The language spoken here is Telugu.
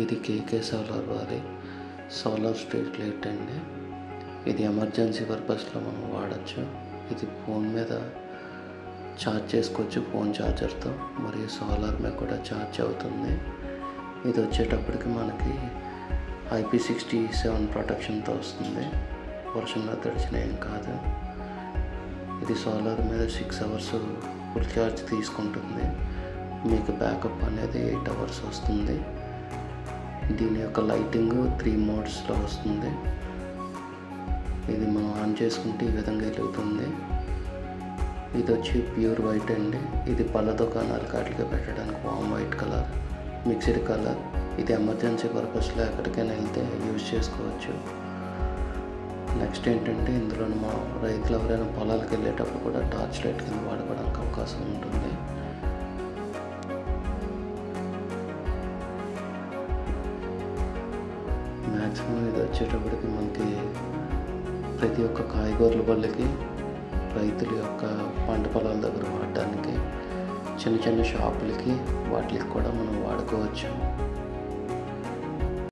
ఇది కేకే సోలార్ వారి సోలార్ స్ట్రీట్ లైట్ అండి. ఇది ఎమర్జెన్సీ పర్పస్లో మనం వాడచ్చు. ఇది ఫోన్ మీద ఛార్జ్ చేసుకోవచ్చు, ఫోన్ ఛార్జర్తో, మరియు సోలార్ మీద కూడా ఛార్జ్ అవుతుంది. ఇది వచ్చేటప్పటికి మనకి IP67 ప్రొటెక్షన్తో వస్తుంది. వర్షంలో తడిచిన ఏం కాదు. ఇది సోలార్ మీద 6 అవర్స్ ఫుల్ ఛార్జ్ తీసుకుంటుంది. మీకు బ్యాకప్ అనేది 8 అవర్స్ వస్తుంది. దీని యొక్క లైటింగ్ 3 మోడ్స్లో వస్తుంది. ఇది మనం ఆన్ చేసుకుంటే ఈ విధంగా వెలుగుతుంది. ఇది వచ్చి ప్యూర్ వైట్ అండి. ఇది పళ్ళ దుకాణాలకు వాటికి పెట్టడానికి వామ్ వైట్ కలర్, మిక్స్డ్ కలర్. ఇది ఎమర్జెన్సీ పర్పస్లో ఎక్కడికైనా వెళ్తే యూజ్ చేసుకోవచ్చు. నెక్స్ట్ ఏంటంటే ఇందులో మా రైతులు ఎవరైనా పొలాలకు వెళ్ళేటప్పుడు కూడా టార్చ్ లైట్ కింద వాడుకోవడానికి అవకాశం ఉంటుంది. మ్యాక్సిమం ఇది వచ్చేటప్పటికి మనకి ప్రతి ఒక్క కాయగూరల బళ్ళకి, రైతుల యొక్క పంట పొలాల దగ్గర వాడడానికి, చిన్న చిన్న షాపులకి వాటికి కూడా మనం వాడుకోవచ్చు.